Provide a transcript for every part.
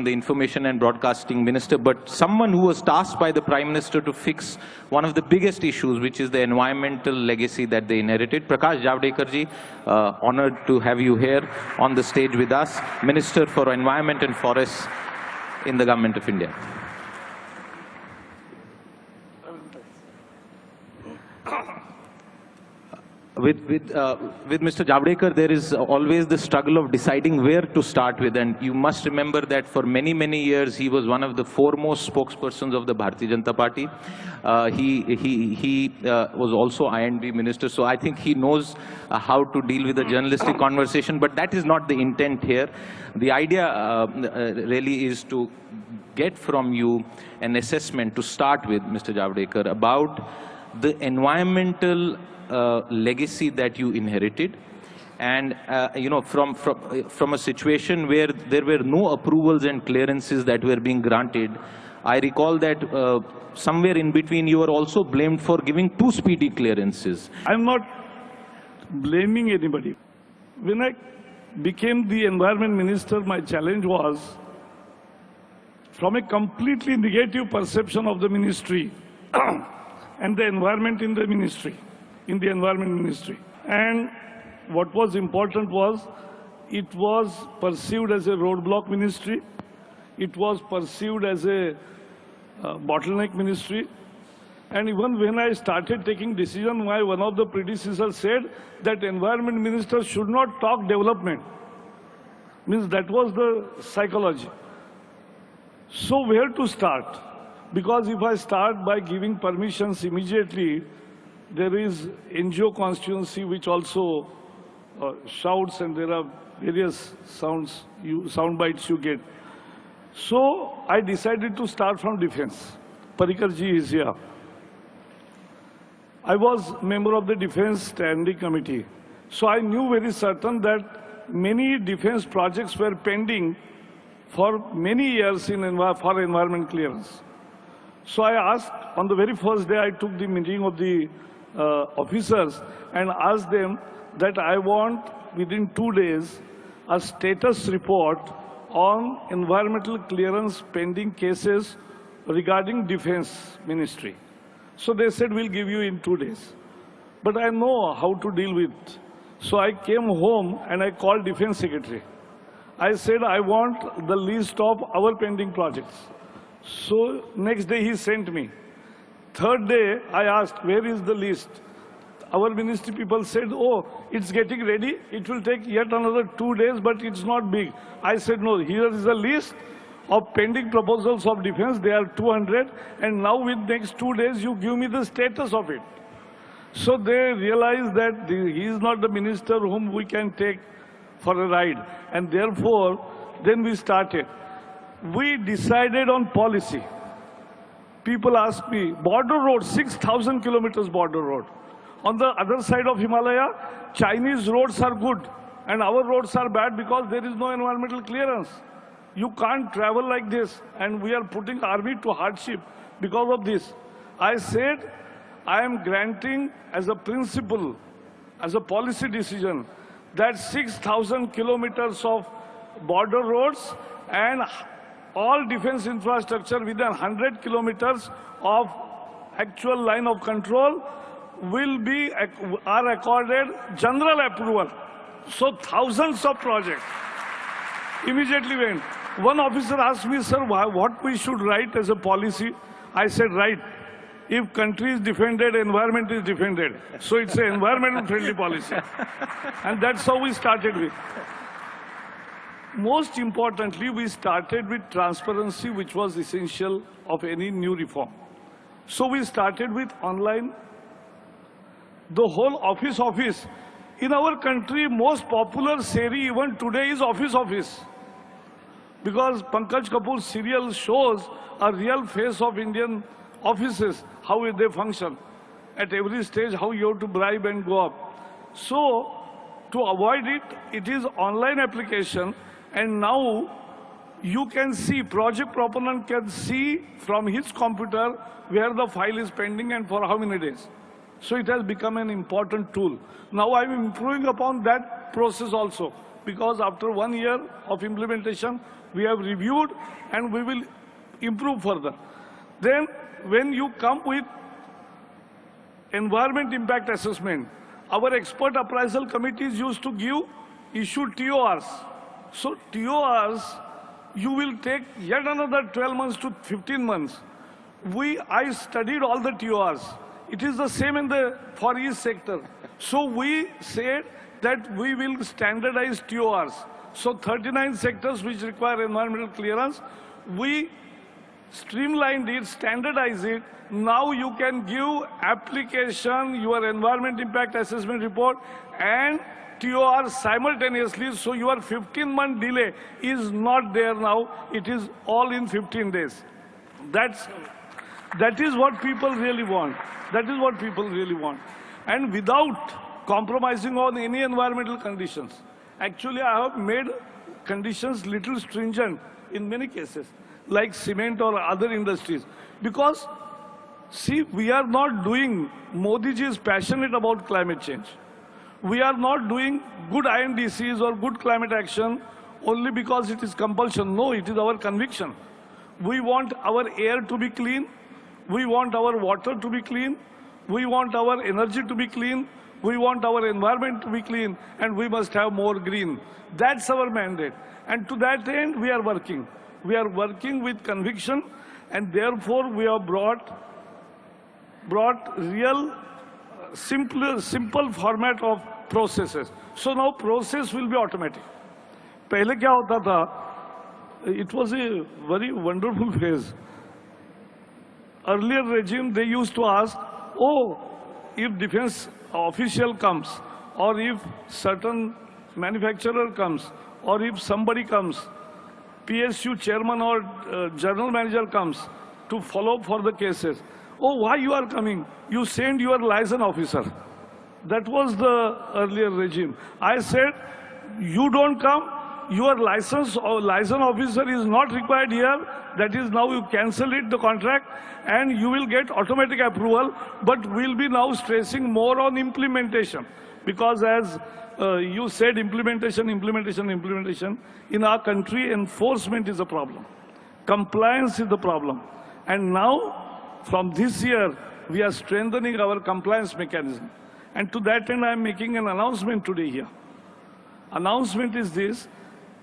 being the Information and Broadcasting Minister, but someone who was tasked by the Prime Minister to fix one of the biggest issues, which is the environmental legacy that they inherited. Prakash Javadekar ji, honored to have you here on the stage with us, Minister for Environment and Forests in the Government of India. With Mr. Javadekar, there is always the struggle of deciding where to start with, and you must remember that for many, many years he was one of the foremost spokespersons of the Bharatiya Janata Party. He was also I&B minister, so I think he knows how to deal with a journalistic conversation, but that is not the intent here. The idea really is to get from you an assessment to start with, Mr. Javadekar, about the environmental legacy that you inherited, and you know, from a situation where there were no approvals and clearances that were being granted. I recall that somewhere in between you were also blamed for giving too speedy clearances. I'm not blaming anybody. When I became the environment minister, my challenge was from a completely negative perception of the ministry and the environment in the ministry. And what was important was, it was perceived as a roadblock ministry. It was perceived as a bottleneck ministry. And even when I started taking decision, one of the predecessors said that environment minister should not talk development. Means that was the psychology. So where to start? Because if I start by giving permissions immediately, there is NGO constituency which also shouts, and there are various sound bites you get. So I decided to start from defense. Parikar ji is here. I was member of the Defense Standing Committee. So I knew very certain that many defense projects were pending for many years for environment clearance. So I asked, on the very first day I took the meeting of the officers and asked them that I want within 2 days a status report on environmental clearance pending cases regarding defense ministry. So they said, we'll give you in 2 days. But I know how to deal with. So I came home and I called defense secretary. I said, I want the list of our pending projects. So next day he sent me. Third day, I asked, where is the list? Our ministry people said, oh, it's getting ready. It will take yet another 2 days, but it's not big. I said, no, here is a list of pending proposals of defense. They are 200. And now with next 2 days, you give me the status of it. So they realized that he is not the minister whom we can take for a ride. And therefore, then we started. We decided on policy. People ask me, border road, 6,000 kilometers border road. On the other side of Himalaya, Chinese roads are good and our roads are bad because there is no environmental clearance. You can't travel like this, and we are putting army to hardship because of this. I said, I am granting as a principle, as a policy decision, that 6,000 kilometers of border roads and all defense infrastructure within 100 kilometers of actual line of control are accorded general approval. So thousands of projects immediately went. One officer asked me, sir, what we should write as a policy? I said, right. If country is defended, environment is defended. So it's an environment-friendly policy. And that's how we started with. Most importantly, we started with transparency, which was essential of any new reform. So we started with online. The whole office. In our country, most popular series even today is office. Because Pankaj Kapoor's serial shows a real face of Indian offices, how they function. At every stage, how you have to bribe and go up. So, to avoid it, it is online application. And now you can see, project proponent can see from his computer where the file is pending and for how many days. So it has become an important tool. Now I'm improving upon that process also, because after 1 year of implementation, we have reviewed and we will improve further. Then when you come with environment impact assessment, our expert appraisal committees used to issue TORs. So TORs, you will take yet another 12 months to 15 months. I studied all the TORs. It is the same for each sector. So we said that we will standardize TORs. So 39 sectors which require environmental clearance, we streamlined it, standardized it. Now you can give application, your environment impact assessment report and TOR simultaneously. So your 15-month delay is not there now. It is all in 15 days. That is what people really want. That is what people really want. And without compromising on any environmental conditions. Actually, I have made conditions little stringent in many cases, like cement or other industries. Because, see, we are not doing, Modi ji is passionate about climate change. We are not doing good INDCs or good climate action only because it is compulsion. No, it is our conviction. We want our air to be clean. We want our water to be clean. We want our energy to be clean. We want our environment to be clean. And we must have more green. That's our mandate. And to that end, we are working. We are working with conviction. And therefore, we have brought real, simple format of processes. So now process will be automatic. Pehle kya hota tha? It was a very wonderful phase. Earlier regime, they used to ask, oh, if defense official comes, or if certain manufacturer comes, or if somebody comes, PSU chairman or general manager comes to follow up for the cases. Oh, why you are coming? You send your liaison officer. That was the earlier regime. I said, you don't come, your license or liaison officer is not required here. That is, now you cancel it, the contract, and you will get automatic approval. But we'll be now stressing more on implementation. Because as you said, implementation. In our country, enforcement is a problem. Compliance is the problem. And now, from this year, we are strengthening our compliance mechanism. And to that end, I am making an announcement today here. Announcement is this: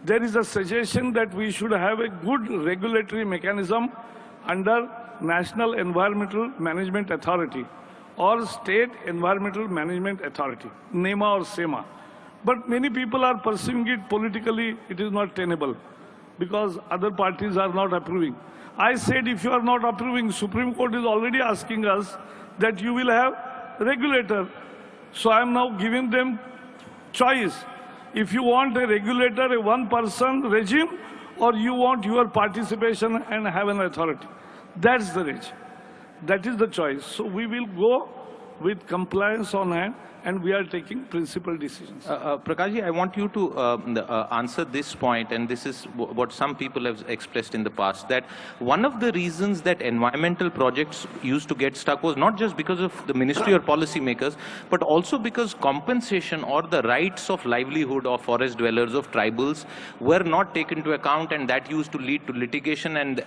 there is a suggestion that we should have a good regulatory mechanism under National Environmental Management Authority or State Environmental Management Authority, NEMA or SEMA. But many people are perceiving it politically, it is not tenable because other parties are not approving. I said, if you are not approving, Supreme Court is already asking us that you will have regulator. So I am now giving them choice. If you want a regulator, a one-person regime, or you want your participation and have an authority. That's the regime. That is the choice. So we will go with compliance on hand, and we are taking principled decisions. Prakashji, I want you to answer this point, and this is what some people have expressed in the past, that one of the reasons that environmental projects used to get stuck was not just because of the ministry or policymakers, but also because compensation or the rights of livelihood of forest dwellers, of tribals, were not taken into account, and that used to lead to litigation and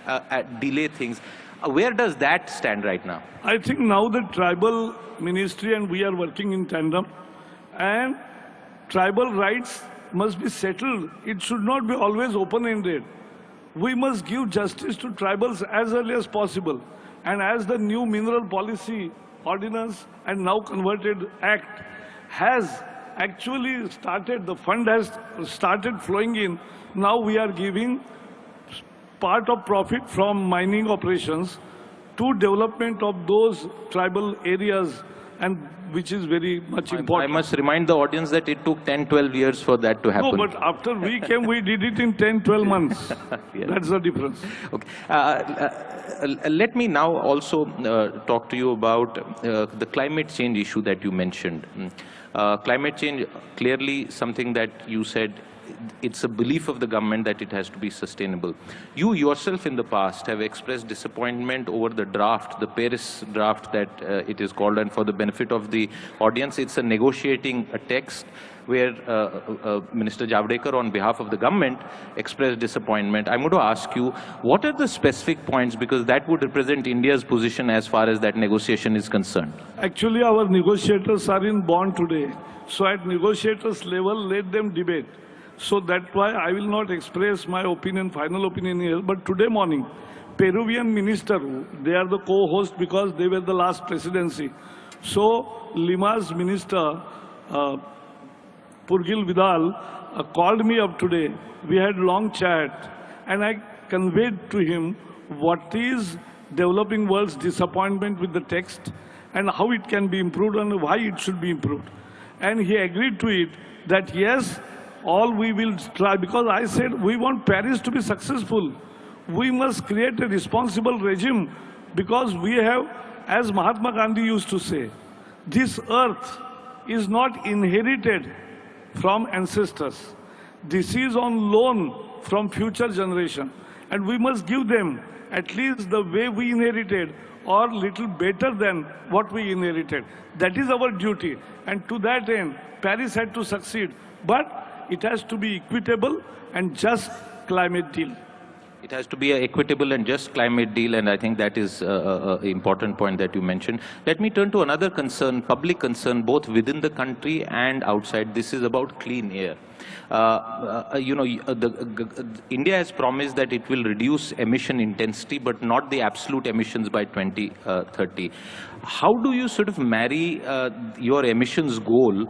delay things. Where does that stand right now? I think now the tribal ministry and we are working in tandem, and tribal rights must be settled. It should not be always open-ended. We must give justice to tribals as early as possible. And as the new mineral policy ordinance and now converted act has actually started, the fund has started flowing in. Now we are giving part of profit from mining operations to development of those tribal areas, and which is very much important. I must remind the audience that it took 10-12 years for that to happen. No, but after we came, we did it in 10-12 months. Yes. That's the difference. Okay. Let me now also talk to you about the climate change issue that you mentioned. Climate change, clearly something that you said it's a belief of the government that it has to be sustainable. You yourself in the past have expressed disappointment over the draft, the Paris draft that it is called, and for the benefit of the audience, it's a negotiating a text where Minister Javadekar on behalf of the government expressed disappointment. I'm going to ask you, what are the specific points, because that would represent India's position as far as that negotiation is concerned? Actually, our negotiators are in Bonn today. So at negotiators level, let them debate. So that's why I will not express my opinion, final opinion here. But today morning, Peruvian minister, they are the co-host because they were the last presidency. So Lima's minister, Purgil Vidal, called me up today. We had long chat and I conveyed to him what is developing world's disappointment with the text and how it can be improved and why it should be improved. And he agreed to it that yes, all we will try, because I said we want Paris to be successful. We must create a responsible regime because we have, as Mahatma Gandhi used to say, this earth is not inherited from ancestors. This is on loan from future generation. And we must give them at least the way we inherited or little better than what we inherited. That is our duty. And to that end, Paris had to succeed. But it has to be equitable and just climate deal. It has to be an equitable and just climate deal, and I think that is an important point that you mentioned. Let me turn to another concern, public concern, both within the country and outside. This is about clean air. India has promised that it will reduce emission intensity, but not the absolute emissions by 2030. How do you sort of marry your emissions goal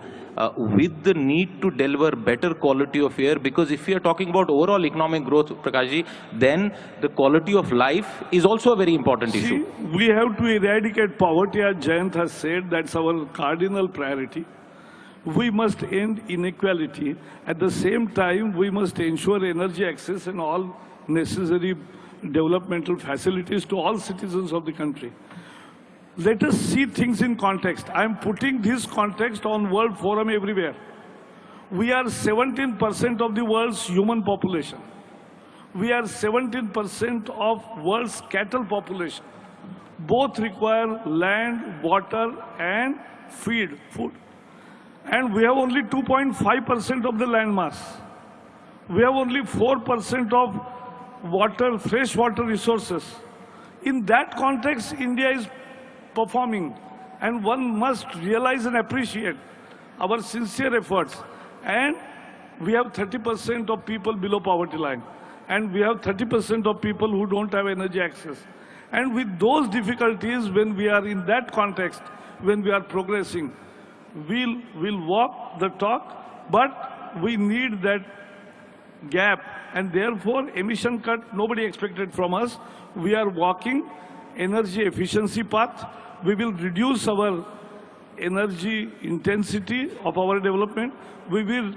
with the need to deliver better quality of air? Because if we are talking about overall economic growth, Prakashji, then the quality of life is also a very important issue. We have to eradicate poverty, as Jayant has said. That's our cardinal priority. We must end inequality. At the same time, we must ensure energy access and all necessary developmental facilities to all citizens of the country. Let us see things in context. I am putting this context on World Forum everywhere. We are 17% of the world's human population. We are 17% of world's cattle population. Both require land, water, and food. And we have only 2.5% of the land mass. We have only 4% of water, fresh water resources. In that context, India is performing, and one must realize and appreciate our sincere efforts. And we have 30% of people below poverty line, and we have 30% of people who don't have energy access. And with those difficulties, when we are in that context, when we are progressing, we'll walk the talk, but we need that gap. And therefore, emission cut, nobody expected from us. We are walking energy efficiency path. We will reduce our energy intensity of our development. We will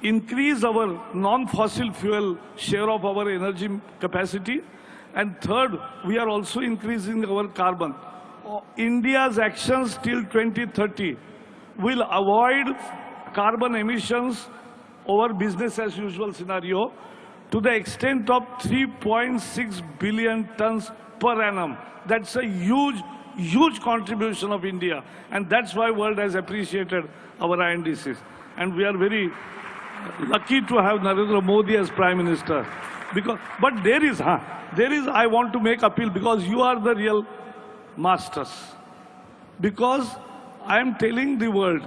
increase our non-fossil fuel share of our energy capacity. And third, we are also increasing our carbon. India's actions till 2030 will avoid carbon emissions over business as usual scenario to the extent of 3.6 billion tons per annum. That's a huge contribution of India. And that's why world has appreciated our INDCs. And we are very lucky to have Narendra Modi as Prime Minister. But there is, I want to make appeal because you are the real masters. Because I am telling the world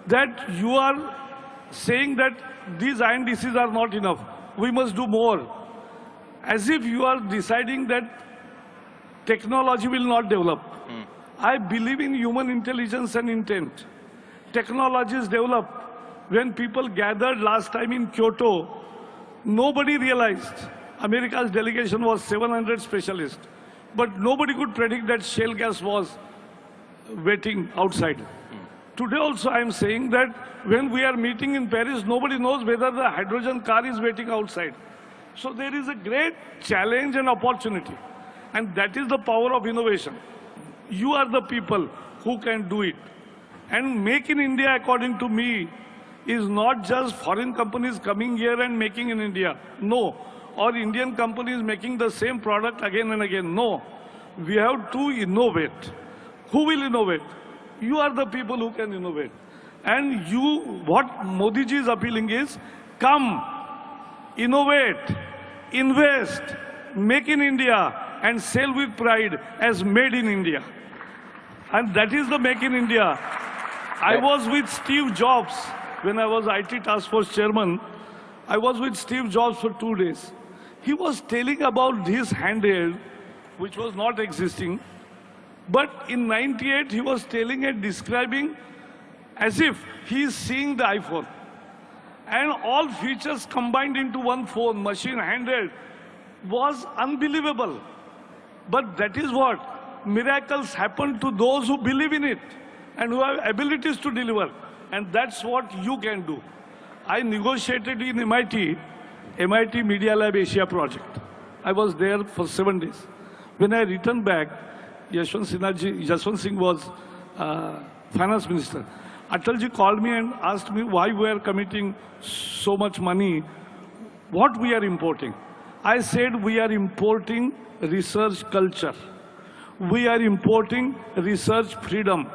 that you are saying that these INDCs are not enough. We must do more. As if you are deciding that technology will not develop. I believe in human intelligence and intent. Technologies develop. When people gathered last time in Kyoto, nobody realized. America's delegation was 700 specialists. But nobody could predict that shale gas was waiting outside. Today also I am saying that when we are meeting in Paris, nobody knows whether the hydrogen car is waiting outside. So there is a great challenge and opportunity. And that is the power of innovation. You are the people who can do it. And Make in India, according to me, is not just foreign companies coming here and making in India. No. Or Indian companies making the same product again and again. No. We have to innovate. Who will innovate? You are the people who can innovate. And what Modi ji is appealing is, come, innovate, invest, make in India, and sell with pride as made in India. And that is the make in India. I was with Steve Jobs when I was IT Task Force Chairman. I was with Steve Jobs for 2 days. He was telling about his handheld, which was not existing. But in '98, he was telling and describing as if he is seeing the iPhone. And all features combined into one phone, machine, handheld, was unbelievable. But that is what miracles happen to those who believe in it and who have abilities to deliver. And that's what you can do. I negotiated in MIT Media Lab Asia project. I was there for 7 days. When I returned back, Yashwant Singh was finance minister. Atalji called me and asked me why we are committing so much money, what we are importing. I said we are importing research culture. We are importing research freedom.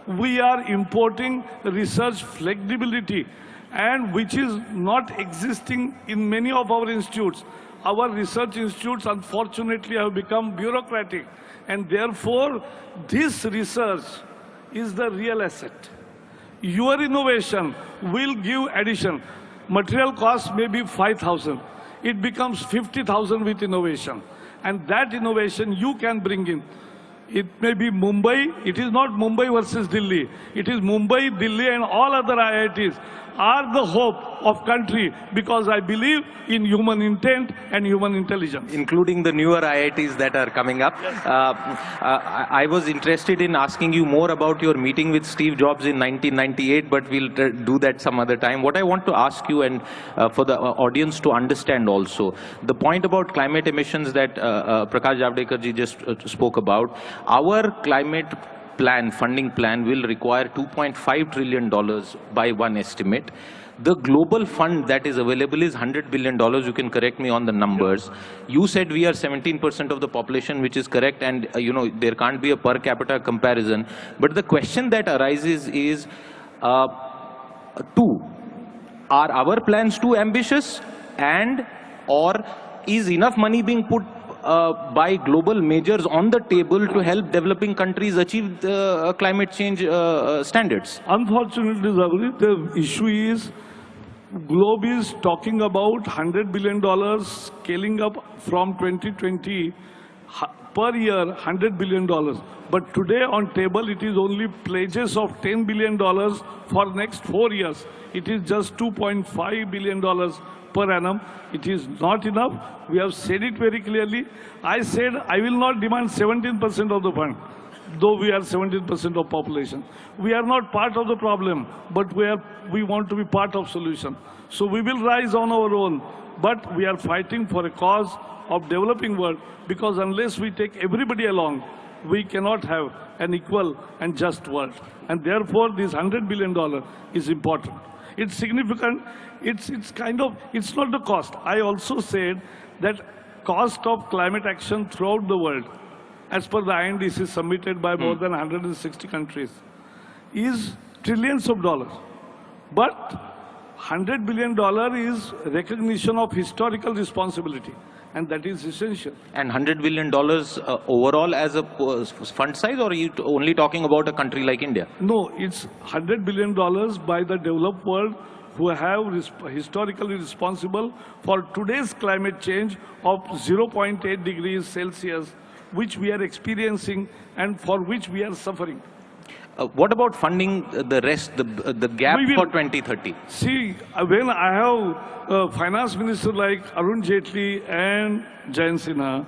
We are importing research flexibility, and which is not existing in many of our institutes. Our research institutes, unfortunately, have become bureaucratic, and therefore, this research is the real asset. Your innovation will give addition. Material cost may be 5,000. It becomes 50,000 with innovation. And that innovation you can bring in. It may be Mumbai. It is not Mumbai versus Delhi. It is Mumbai, Delhi, and all other IITs are the hope of country, because I believe in human intent and human intelligence. Including the newer IITs that are coming up. Yes. I was interested in asking you more about your meeting with Steve Jobs in 1998, but we'll do that some other time. What I want to ask you, and for the audience to understand also, the point about climate emissions that Prakash Javadekar ji just spoke about, our climate plan, funding plan, will require $2.5 trillion by one estimate. The global fund that is available is $100 billion. You can correct me on the numbers. You said we are 17% of the population, which is correct, and there can't be a per capita comparison. But the question that arises is, are our plans too ambitious, or is enough money being put by global majors on the table to help developing countries achieve the climate change standards? Unfortunately, Zavri, the issue is globe is talking about $100 billion scaling up from 2020 per year, $100 billion. But today on table, it is only pledges of $10 billion for next 4 years. It is just $2.5 billion per annum. It is not enough. We have said it very clearly. I said I will not demand 17% of the fund, though we are 17% of population. We are not part of the problem, but we want to be part of solution. So we will rise on our own, but we are fighting for a cause of developing world, because unless we take everybody along, we cannot have an equal and just world. And therefore, this $100 billion is important. It's significant. It's not the cost. I also said that cost of climate action throughout the world, as per the INDC submitted by more than 160 countries, is trillions of dollars. But $100 billion is recognition of historical responsibility, and that is essential. And $100 billion overall as a fund size, or are you only talking about a country like India? No, it's $100 billion by the developed world, who have historically responsible for today's climate change of 0.8 degrees Celsius, which we are experiencing and for which we are suffering. What about funding the rest, the gap for 2030? See, when I have a finance minister like Arun Jaitley and Jayant Sinha,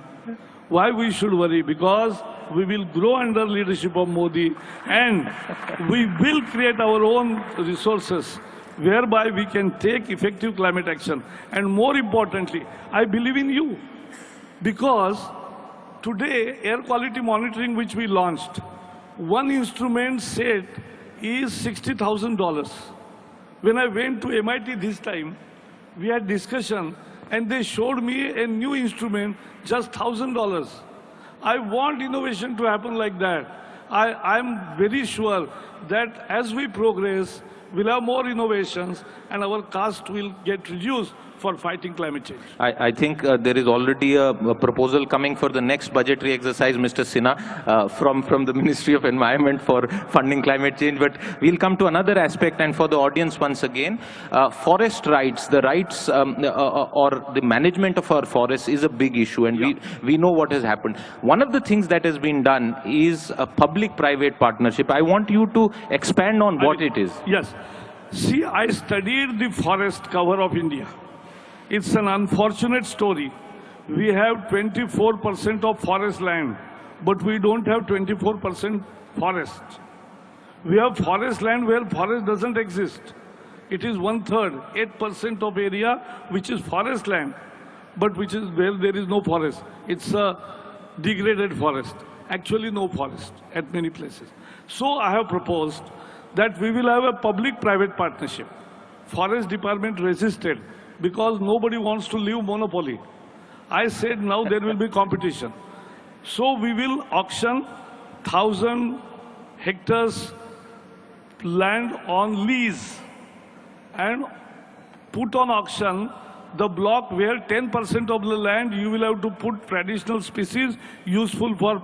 why we should worry? Because we will grow under leadership of Modi, and we will create our own resources whereby we can take effective climate action. And more importantly, I believe in you, because today air quality monitoring, which we launched, one instrument set is $60,000. When I went to MIT this time, we had discussion and they showed me a new instrument, just $1,000. I want innovation to happen like that. I'm very sure that as we progress, we'll have more innovations and our cost will get reduced for fighting climate change. I think there is already a proposal coming for the next budgetary exercise, Mr. Sinha, from the Ministry of Environment for funding climate change. But we'll come to another aspect, and for the audience once again, forest rights, the rights or the management of our forests is a big issue, and we know what has happened. One of the things that has been done is a public-private partnership. I want you to expand on what it is. Yes. See, I studied the forest cover of India. It's an unfortunate story. We have 24% of forest land, but we don't have 24% forest. We have forest land where forest doesn't exist. It is 1/3, 8% of area which is forest land, but which is where there is no forest. It's a degraded forest. Actually no forest at many places. So I have proposed that we will have a public-private partnership. Forest department resisted because nobody wants to leave monopoly. I said now there will be competition. So we will auction 1,000 hectares land on lease and put on auction the block where 10% of the land you will have to put traditional species useful for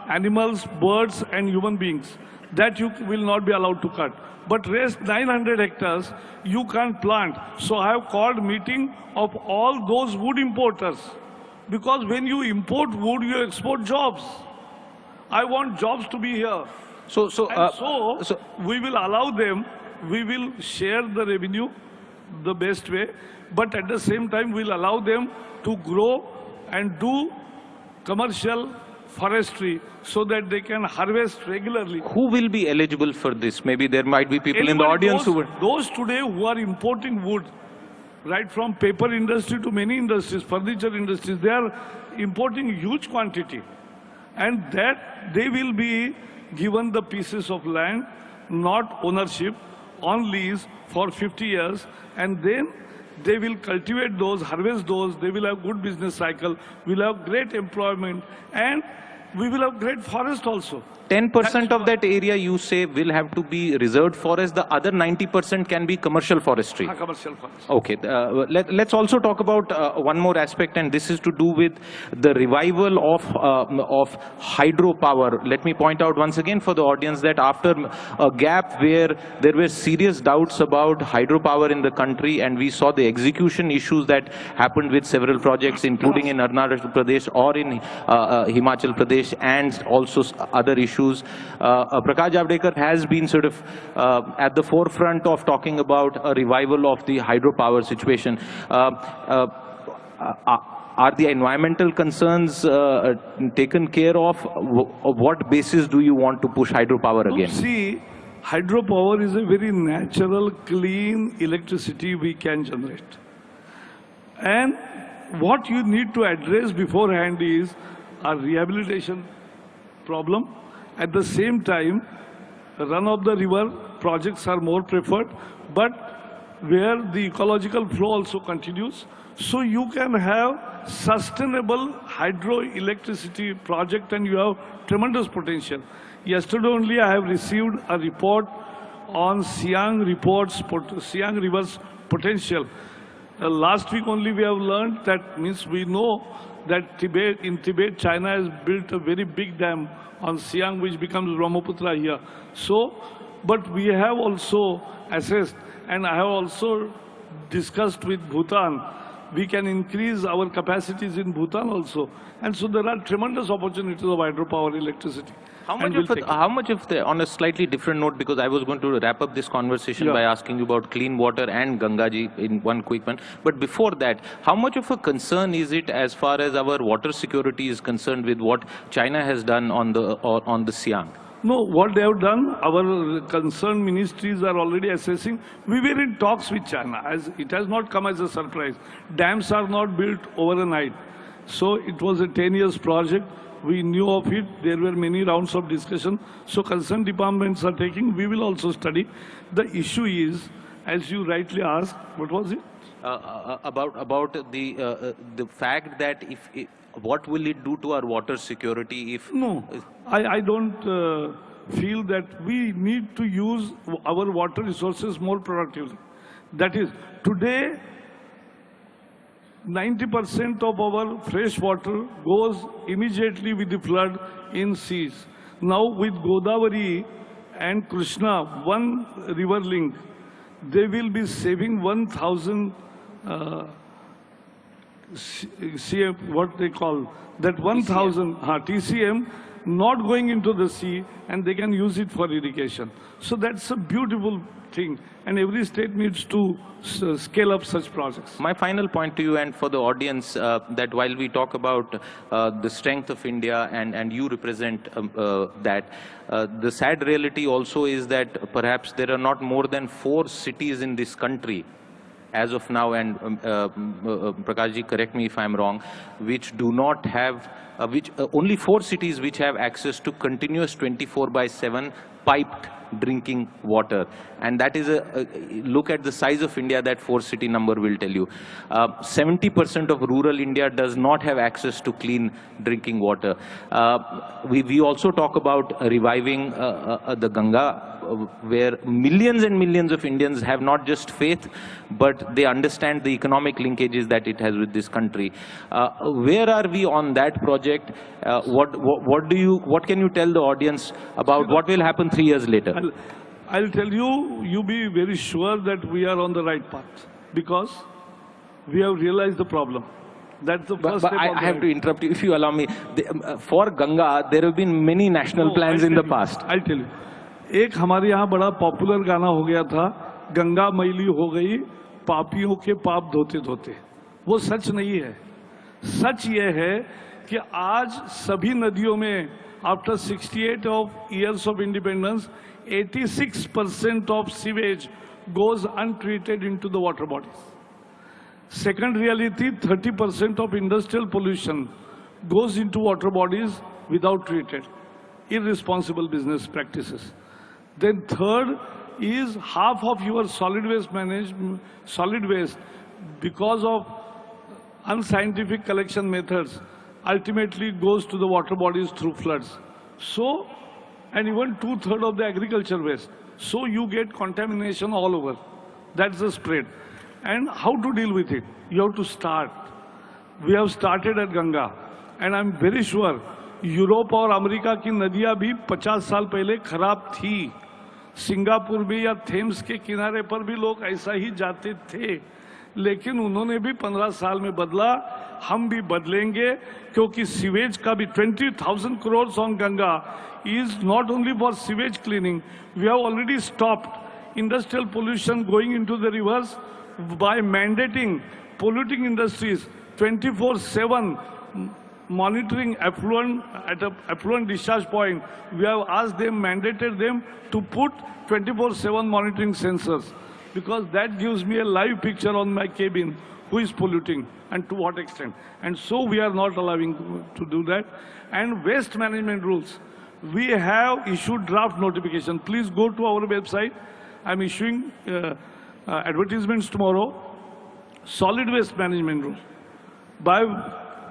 animals, birds and human beings. That you will not be allowed to cut. But rest 900 hectares, you can't plant. So I have called meeting of all those wood importers. Because when you import wood, you export jobs. I want jobs to be here. So we will allow them, we will share the revenue the best way, but at the same time we'll allow them to grow and do commercial forestry so that they can harvest regularly. Who will be eligible for this? Maybe there might be people in the audience who would... Those today who are importing wood, right from paper industry to many industries, furniture industries, they are importing huge quantity. And that they will be given the pieces of land, not ownership, on lease for 50 years, and then they will cultivate those, harvest those, they will have good business cycle, we'll have great employment, and we will have great forest also. 10% of that area you say will have to be reserved forest, the other 90% can be commercial forestry. Commercial forest. Okay, let's also talk about one more aspect, and this is to do with the revival of hydropower. Let me point out once again for the audience that after a gap where there were serious doubts about hydropower in the country, and we saw the execution issues that happened with several projects, including in Arunachal Pradesh or in Himachal Pradesh, and also other issues. Prakash Javadekar has been sort of at the forefront of talking about a revival of the hydropower situation. Are the environmental concerns taken care of? What basis do you want to push hydropower again? See, hydropower is a very natural, clean electricity we can generate. And what you need to address beforehand is a rehabilitation problem. At the same time, run-of-the-river projects are more preferred, but where the ecological flow also continues. So you can have sustainable hydroelectricity project and you have tremendous potential. Yesterday only I have received a report on Siang River's potential. Last week only we have learned that, means we know that in Tibet, China has built a very big dam on Siang, which becomes Brahmaputra here. So, but we have also assessed, and I have also discussed with Bhutan, we can increase our capacities in Bhutan also. And so there are tremendous opportunities of hydropower electricity. How much of the, on a slightly different note, because I was going to wrap up this conversation by asking you about clean water and Gangaji in one quick one. But before that, how much of a concern is it as far as our water security is concerned with what China has done on the Siang? No, what they have done, our concerned ministries are already assessing. We were in talks with China, as it has not come as a surprise. Dams are not built overnight. So it was a 10 years project. We knew of it. There were many rounds of discussion. So concerned departments are taking. We will also study. The issue is as you rightly asked. What was it? About the fact that what will it do to our water security if... No, I don't feel that we need to use our water resources more productively. That is, today, 90% of our fresh water goes immediately with the flood in seas. Now with Godavari and Krishna, one river link, they will be saving 1,000 CM, what they call, that 1,000 TCM not going into the sea, and they can use it for irrigation. So that's a beautiful thing, and every state needs to scale up such projects. My final point to you and for the audience, that while we talk about the strength of India and you represent that, the sad reality also is that perhaps there are not more than 4 cities in this country as of now, and Prakash ji, correct me if I'm wrong, which do not have, only 4 cities which have access to continuous 24/7 piped drinking water. And that is look at the size of India, that 4-city number will tell you. 70% of rural India does not have access to clean drinking water. We also talk about reviving the Ganga, where millions and millions of Indians have not just faith, but they understand the economic linkages that it has with this country. Where are we on that project? What can you tell the audience about what will happen 3 years later? I'll tell you, you be very sure that we are on the right path, because we have realized the problem. That's the first step. I have to interrupt you if you allow me. For Ganga, there have been many national plans in the past. I'll tell you. एक हमारे यहाँ बड़ा popular गाना हो गया था, गंगा मैली हो गई पापियों के पाप धोते धोते. वो सच नहीं है. सच ये है कि आज सभी नदियों में after 68 years of independence, 86% of sewage goes untreated into the water bodies. Second reality, 30% of industrial pollution goes into water bodies without treated. Irresponsible business practices. Then third is half of your solid waste, because of unscientific collection methods, ultimately goes to the water bodies through floods. So, and even 2/3 of the agriculture waste. So you get contamination all over. That's the spread. And how to deal with it? You have to start. We have started at Ganga, and I'm very sure Europe और America की नदियां भी 50 साल पहले खराब थी. Singapore में या थेम्स के किनारे पर भी लोग ऐसा ही जाते थे, लेकिन उन्होंने भी 15 साल में बदला. हम भी बदलेंगे, क्योंकि सीवेज का भी 20,000 crore on Ganga is not only for sewage cleaning. We have already stopped industrial pollution going into the rivers by mandating polluting industries 24/7 monitoring effluent at an effluent discharge point. We have asked them, mandated them to put 24/7 monitoring sensors, because that gives me a live picture on my cabin who is polluting and to what extent. And so we are not allowing to do that. And waste management rules, we have issued draft notification. Please go to our website. I'm issuing advertisements tomorrow. Solid waste management rule,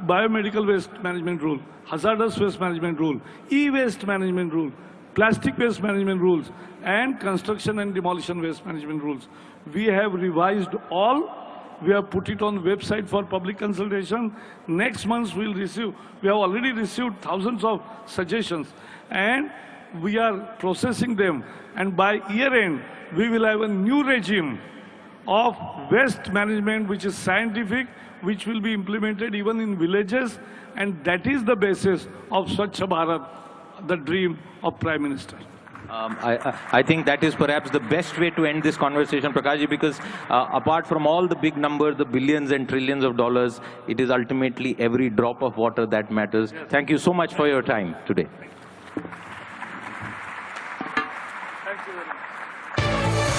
biomedical waste management rule, hazardous waste management rule, e-waste management rule, plastic waste management rules, and construction and demolition waste management rules. We have revised all. We have put it on website for public consultation. Next month we have already received thousands of suggestions, and we are processing them. And by year end, we will have a new regime of waste management which is scientific, which will be implemented even in villages, and that is the basis of Swachh Bharat, the dream of Prime Minister. I think that is perhaps the best way to end this conversation, Prakash ji, because apart from all the big numbers, the billions and trillions of dollars, it is ultimately every drop of water that matters. Yes. Thank you so much for your time today. Thank you very much.